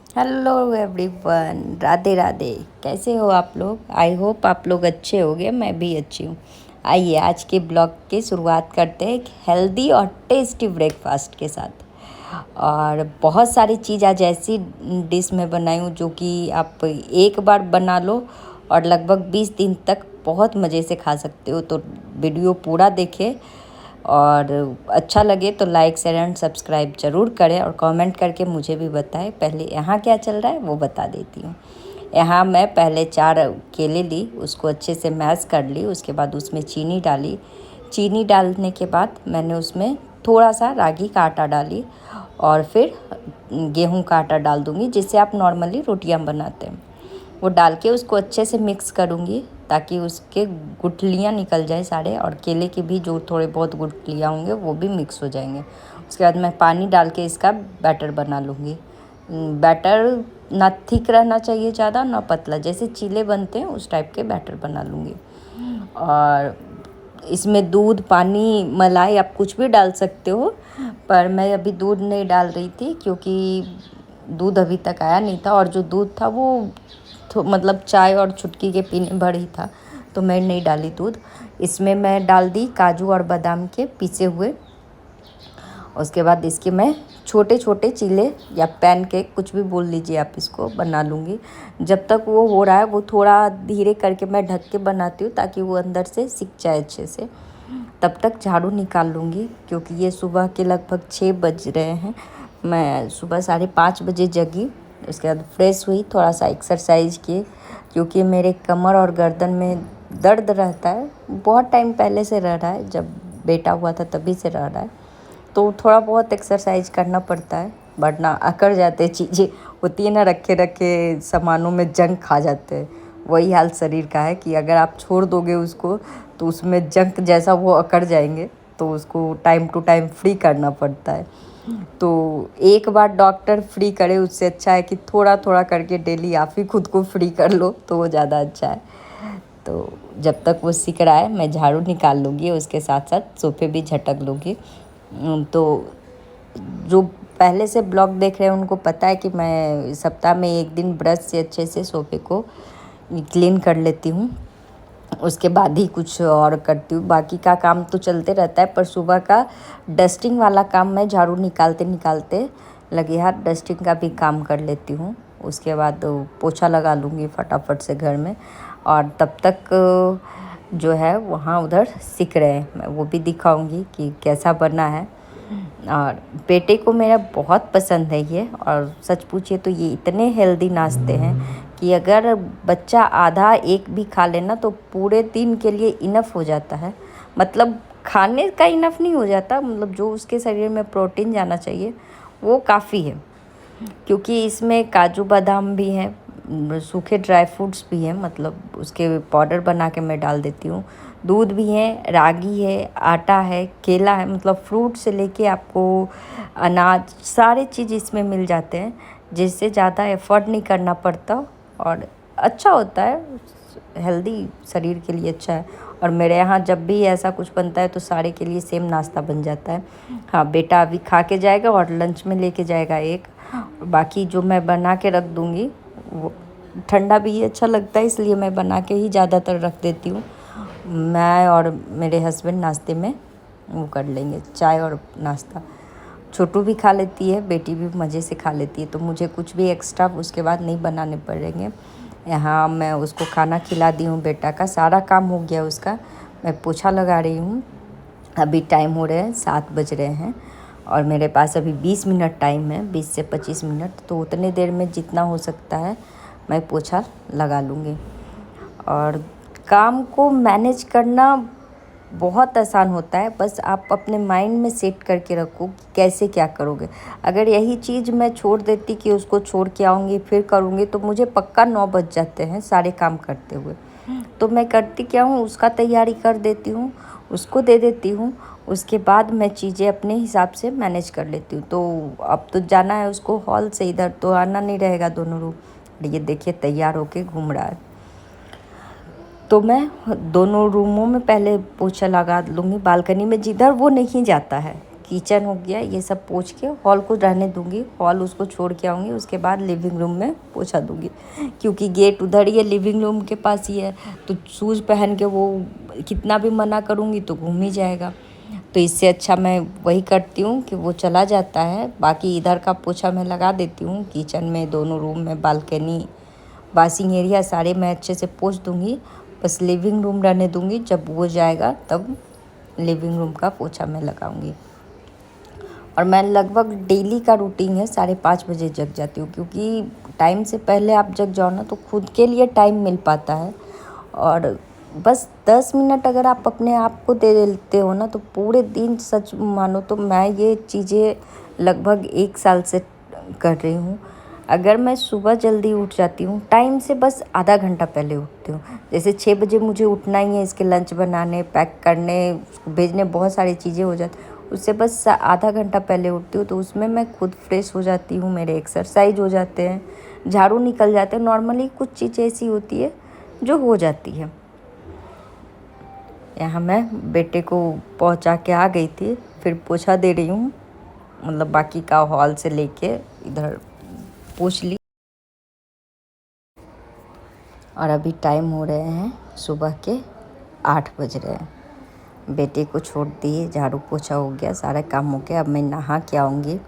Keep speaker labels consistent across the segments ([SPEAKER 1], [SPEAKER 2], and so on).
[SPEAKER 1] Hello everyone, Radhe Radhe. कैसे हो आप लोग? आई होप आप लोग अच्छे होंगे। मैं भी अच्छी हूँ। आइए आज के ब्लॉग की शुरुआत करते हैं एक हेल्दी और टेस्टी ब्रेकफास्ट के साथ। और बहुत सारी चीज़ आज ऐसी डिश में बनाई हूँ जो कि आप एक बार बना लो और लगभग 20 दिन तक बहुत मज़े से खा सकते हो। तो वीडियो पूरा देखें और अच्छा लगे तो लाइक शेयर एंड सब्सक्राइब ज़रूर करें और कमेंट करके मुझे भी बताएं। पहले यहाँ क्या चल रहा है वो बता देती हूँ। यहाँ मैं पहले 4 केले ली, उसको अच्छे से मैश कर ली। उसके बाद उसमें चीनी डाली। चीनी डालने के बाद मैंने उसमें थोड़ा सा रागी का आटा डाली और फिर गेहूं का आटा डाल दूँगी, जिससे आप नॉर्मली रोटियां बनाते हैं। वो डाल के उसको अच्छे से मिक्स करूँगी ताकि उसके गुठलियाँ निकल जाए सारे, और केले के भी जो थोड़े बहुत गुठलियाँ होंगे वो भी मिक्स हो जाएंगे। उसके बाद मैं पानी डाल के इसका बैटर बना लूँगी। बैटर ना थिक रहना चाहिए ज़्यादा, ना पतला, जैसे चीले बनते हैं उस टाइप के बैटर बना लूँगी। और इसमें दूध, पानी, मलाई आप कुछ भी डाल सकते हो, पर मैं अभी दूध नहीं डाल रही थी क्योंकि दूध अभी तक आया नहीं था, और जो दूध था वो मतलब चाय और चुटकी के पीने भर ही था, तो मैं नहीं डाली दूध। इसमें मैं डाल दी काजू और बादाम के पीसे हुए। उसके बाद इसके मैं छोटे छोटे चीले या पैन केक, कुछ भी बोल लीजिए आप, इसको बना लूँगी। जब तक वो हो रहा है वो थोड़ा धीरे करके मैं ढक के बनाती हूँ ताकि वो अंदर से सिक जाए अच्छे से। तब तक झाड़ू निकाल लूँगी क्योंकि ये सुबह के लगभग 6 बज रहे हैं। मैं सुबह 5:30 बजे जगी। उसके बाद फ्रेश हुई, थोड़ा सा एक्सरसाइज किए क्योंकि मेरे कमर और गर्दन में दर्द रहता है। बहुत टाइम पहले से रह रहा है, जब बेटा हुआ था तभी से रह रहा है। तो थोड़ा बहुत एक्सरसाइज करना पड़ता है, वरना अकड़ जाते चीज़ें होती है ना, रखे रखे सामानों में जंग खा जाते हैं। वही हाल शरीर का है कि अगर आप छोड़ दोगे उसको तो उसमें जंक जैसा वो अकड़ जाएंगे, तो उसको टाइम टू टाइम फ्री करना पड़ता है। तो एक बार डॉक्टर फ्री करे उससे अच्छा है कि थोड़ा थोड़ा करके डेली आप ही खुद को फ्री कर लो, तो वो ज़्यादा अच्छा है। तो जब तक वो सीख रहा है मैं झाड़ू निकाल लूँगी, उसके साथ साथ सोफे भी झटक लूँगी। तो जो पहले से ब्लॉग देख रहे हैं उनको पता है कि मैं सप्ताह में एक दिन ब्रश से अच्छे से सोफे को क्लीन कर लेती हूँ। उसके बाद ही कुछ और करती हूँ। बाकी का काम तो चलते रहता है, पर सुबह का डस्टिंग वाला काम मैं झाड़ू निकालते निकालते लगे हाथ डस्टिंग का भी काम कर लेती हूँ। उसके बाद पोछा लगा लूँगी फटाफट से घर में, और तब तक जो है वहाँ उधर सीख रहे हैं, मैं वो भी दिखाऊंगी कि कैसा बना है। और बेटे को मेरा बहुत पसंद है ये, और सच पूछिए तो ये इतने हेल्दी नाश्ते हैं कि अगर बच्चा आधा एक भी खा लेना तो पूरे दिन के लिए इनफ हो जाता है। मतलब खाने का इनफ नहीं हो जाता, मतलब जो उसके शरीर में प्रोटीन जाना चाहिए वो काफ़ी है, क्योंकि इसमें काजू बादाम भी हैं, सूखे ड्राई फ्रूट्स भी हैं, मतलब उसके पाउडर बना के मैं डाल देती हूँ। दूध भी है, रागी है, आटा है, केला है, मतलब फ्रूट से लेके आपको अनाज सारे चीज़ इसमें मिल जाते हैं, जिससे ज़्यादा एफर्ट नहीं करना पड़ता और अच्छा होता है, हेल्दी शरीर के लिए अच्छा है। और मेरे यहाँ जब भी ऐसा कुछ बनता है तो सारे के लिए सेम नाश्ता बन जाता है। हाँ, बेटा अभी खा के जाएगा और लंच में लेके जाएगा एक, बाकी जो मैं बना के रख दूँगी वो ठंडा भी अच्छा लगता है, इसलिए मैं बना के ही ज़्यादातर रख देती हूँ। मैं और मेरे हस्बैंड नाश्ते में वो कर लेंगे, चाय और नाश्ता। छोटू भी खा लेती है, बेटी भी मज़े से खा लेती है, तो मुझे कुछ भी एक्स्ट्रा उसके बाद नहीं बनाने पड़ेंगे। यहाँ मैं उसको खाना खिला दी हूँ, बेटा का सारा काम हो गया उसका। मैं पोछा लगा रही हूँ। अभी टाइम हो रहे हैं 7 बज रहे हैं और मेरे पास अभी 20 मिनट टाइम है, 20 से 25 मिनट, तो उतने देर में जितना हो सकता है मैं पोछा लगा लूँगी। और काम को मैनेज करना बहुत आसान होता है, बस आप अपने माइंड में सेट करके रखो कि कैसे क्या करोगे। अगर यही चीज़ मैं छोड़ देती कि उसको छोड़ के आऊँगी फिर करूँगी, तो मुझे पक्का 9 बज जाते हैं सारे काम करते हुए। तो मैं करती क्या हूँ, उसका तैयारी कर देती हूँ, उसको दे देती हूँ, उसके बाद मैं चीज़ें अपने हिसाब से मैनेज कर लेती हूँ। तो अब तो जाना है उसको हॉल से, इधर तो आना नहीं रहेगा दोनों रूम। ये देखिए तैयार होके घूम रहा है। तो मैं दोनों रूमों में पहले पोछा लगा लूँगी, बालकनी में जिधर वो नहीं जाता है, किचन हो गया, ये सब पोंछ के हॉल को रहने दूंगी, हॉल उसको छोड़ के आऊँगी, उसके बाद लिविंग रूम में पोछा दूंगी, क्योंकि गेट उधर ही है, लिविंग रूम के पास ही है। तो शूज़ पहन के वो कितना भी मना करूँगी तो घूम ही जाएगा। तो इससे अच्छा मैं वही करती हूँ कि वो चला जाता है, बाकी इधर का पोछा मैं लगा देती हूँ। किचन में, दोनों रूम में, बालकनी, वॉशिंग एरिया सारे मैं अच्छे से पोंछ दूँगी। बस लिविंग रूम रहने दूँगी, जब वो जाएगा तब लिविंग रूम का पोछा मैं लगाऊंगी। और मैं लगभग डेली का रूटीन है 5:30 बजे जग जाती हूँ, क्योंकि टाइम से पहले आप जग जाओ ना तो खुद के लिए टाइम मिल पाता है। और बस 10 मिनट अगर आप अपने आप को दे देते हो ना तो पूरे दिन, सच मानो तो मैं ये चीज़ें लगभग 1 साल से कर रही हूँ। अगर मैं सुबह जल्दी उठ जाती हूँ, टाइम से बस आधा घंटा पहले उठती हूँ, जैसे 6 बजे मुझे उठना ही है, इसके लंच बनाने, पैक करने, उसको भेजने, बहुत सारी चीज़ें हो जाती, उससे बस आधा घंटा पहले उठती हूँ। तो उसमें मैं खुद फ्रेश हो जाती हूँ, मेरे एक्सरसाइज हो जाते हैं, झाड़ू निकल जाते हैं। नॉर्मली कुछ चीज़ें ऐसी होती है जो हो जाती है। यहाँ मैं बेटे को पहुँचा के आ गई थी, फिर पोछा दे रही हूँ, मतलब बाकी का हॉल से लेके इधर पोछ ली। और अभी टाइम हो रहे हैं सुबह के 8 बज रहे हैं। बेटे को छोड़ दिए, झाड़ू पोछा हो गया, सारा काम हो गया। अब मैं नहा के आऊँगी।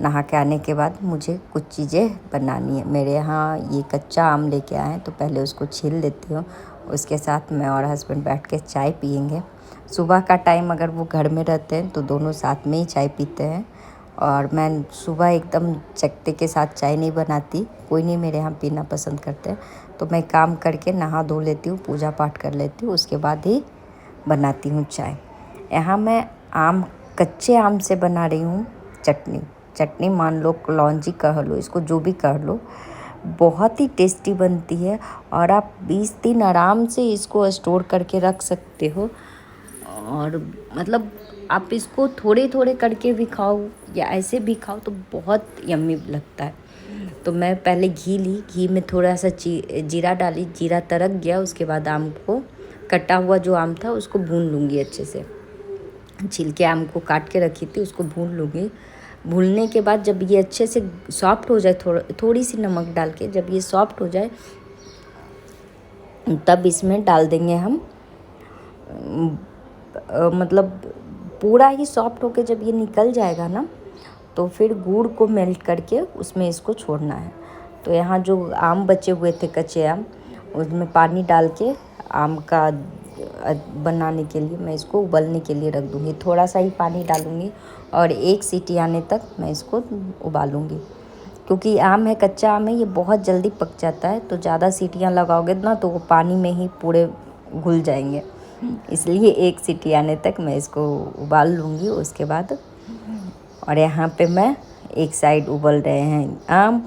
[SPEAKER 1] नहा के आने के बाद मुझे कुछ चीज़ें बनानी है। मेरे यहाँ ये कच्चा आम लेके आए हैं, तो पहले उसको छील लेती हूँ। उसके साथ मैं और हस्बैंड बैठ के चाय पियेंगे। सुबह का टाइम अगर वो घर में रहते हैं तो दोनों साथ में ही चाय पीते हैं। और मैं सुबह एकदम चकते के साथ चाय नहीं बनाती, कोई नहीं मेरे यहाँ पीना पसंद करते। तो मैं काम करके नहा धो लेती हूँ, पूजा पाठ कर लेती हूँ, उसके बाद ही बनाती हूँ चाय। यहाँ मैं कच्चे आम से बना रही हूँ चटनी मान लो, कलौंजी कह लो, इसको जो भी कह लो, बहुत ही टेस्टी बनती है। और आप 20 दिन आराम से इसको स्टोर करके रख सकते हो। और मतलब आप इसको थोड़े थोड़े करके भी खाओ या ऐसे भी खाओ तो बहुत यम्मी लगता है। तो मैं पहले घी ली, घी में थोड़ा सा जीरा डाली, जीरा तड़क गया, उसके बाद आम को, कटा हुआ जो आम था उसको भून लूँगी अच्छे से। छिलके आम को काट के रखी थी उसको भून लूँगी। भूनने के बाद जब ये अच्छे से सॉफ्ट हो जाए, थोड़ी सी नमक डाल के जब ये सॉफ्ट हो जाए, तब इसमें डाल देंगे हम मतलब पूरा ही सॉफ्ट होके जब ये निकल जाएगा ना, तो फिर गुड़ को मेल्ट करके उसमें इसको छोड़ना है। तो यहाँ जो आम बचे हुए थे कच्चे आम, उसमें पानी डाल के आम का बनाने के लिए मैं इसको उबलने के लिए रख दूँगी। थोड़ा सा ही पानी डालूँगी और 1 सीटी आने तक मैं इसको उबालूँगी। क्योंकि आम है, कच्चा आम है, ये बहुत जल्दी पक जाता है, तो ज़्यादा सीटियाँ लगाओगे ना तो वो पानी में ही पूरे घुल जाएंगे। इसलिए 1 सीटी आने तक मैं इसको उबाल लूँगी उसके बाद। और यहाँ पे मैं एक साइड उबल रहे हैं आम,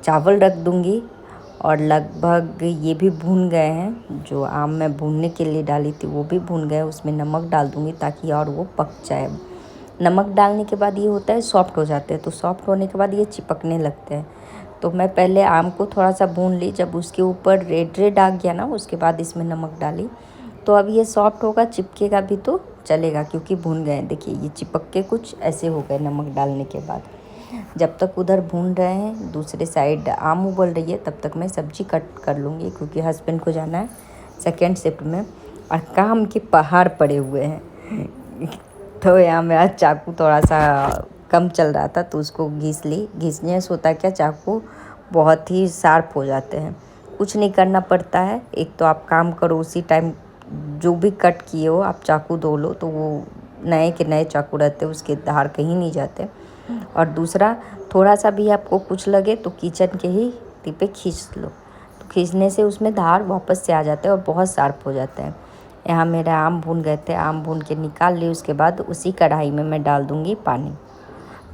[SPEAKER 1] चावल रख दूँगी। और लगभग ये भी भून गए हैं, जो आम मैं भूनने के लिए डाली थी वो भी भून गए। उसमें नमक डाल दूँगी ताकि और वो पक जाए। नमक डालने के बाद ये होता है सॉफ्ट हो जाते हैं, तो सॉफ्ट होने के बाद ये चिपकने लगते हैं। तो मैं पहले आम को थोड़ा सा भून ली, जब उसके ऊपर रेड आ गया ना, उसके बाद इसमें नमक डाली। तो अब ये सॉफ्ट होगा, चिपकेगा भी तो चलेगा क्योंकि भून गए। देखिए ये चिपक के कुछ ऐसे हो गए नमक डालने के बाद। जब तक उधर भून रहे हैं, दूसरे साइड आम उबल रही है, तब तक मैं सब्ज़ी कट कर लूँगी, क्योंकि हस्बैंड को जाना है सेकेंड शिफ्ट में और काम के पहाड़ पड़े हुए हैं। तो यहाँ मेरा चाकू थोड़ा सा कम चल रहा था तो उसको घिस ली। घिसने से होता क्या, चाकू बहुत ही शार्प हो जाते हैं। कुछ नहीं करना पड़ता है, एक तो आप काम करो, उसी टाइम जो भी कट किए हो आप चाकू धो लो, तो वो नए के नए चाकू रहते, उसके धार कहीं नहीं जाते। और दूसरा, थोड़ा सा भी आपको कुछ लगे तो किचन के ही पे खींच लो, तो खींचने से उसमें धार वापस से आ जाते हैं और बहुत शार्प हो जाते हैं। यहाँ मेरे आम भून गए थे, आम भून के निकाल ली। उसके बाद उसी कढ़ाई में मैं डाल दूँगी पानी।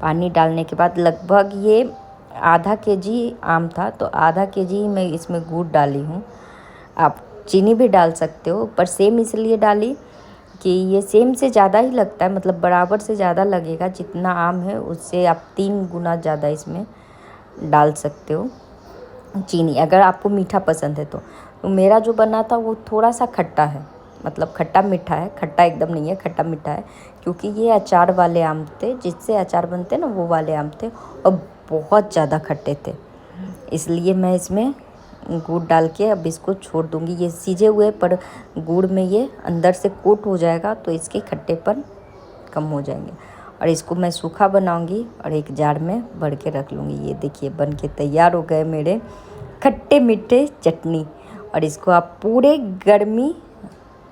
[SPEAKER 1] पानी डालने के बाद लगभग ये आधा केजी आम था, तो आधा केजी मैं इसमें गुड़ डाली हूँ। आप चीनी भी डाल सकते हो, पर सेम इसलिए डाली कि ये सेम से ज़्यादा ही लगता है, मतलब बराबर से ज़्यादा लगेगा। जितना आम है उससे आप 3 गुना ज़्यादा इसमें डाल सकते हो चीनी, अगर आपको मीठा पसंद है तो। मेरा जो बना था वो थोड़ा सा खट्टा है, मतलब खट्टा मीठा है, खट्टा एकदम नहीं है, खट्टा मीठा है, क्योंकि ये अचार वाले आम थे, जिससे अचार बनते ना वो वाले आम थे, और बहुत ज़्यादा खट्टे थे। इसलिए मैं इसमें गुड़ डाल के अब इसको छोड़ दूँगी। ये सीजे हुए पर गुड़ में ये अंदर से कोट हो जाएगा, तो इसके खट्टेपन कम हो जाएंगे। और इसको मैं सूखा बनाऊंगी और एक जार में भर के रख लूँगी। ये देखिए बन के तैयार हो गए मेरे खट्टे मीठे चटनी। और इसको आप पूरे गर्मी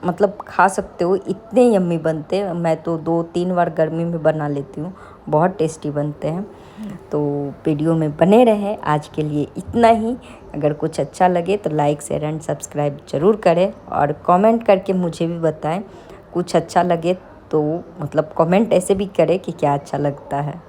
[SPEAKER 1] मतलब खा सकते हो, इतने यम्मी बनते हैं। मैं तो 2-3 बार गर्मी में बना लेती हूँ, बहुत टेस्टी बनते हैं। तो वीडियो में बने रहें, आज के लिए इतना ही। अगर कुछ अच्छा लगे तो लाइक शेयर एंड सब्सक्राइब ज़रूर करें, और कमेंट करके मुझे भी बताएं कुछ अच्छा लगे तो, मतलब कमेंट ऐसे भी करें कि क्या अच्छा लगता है।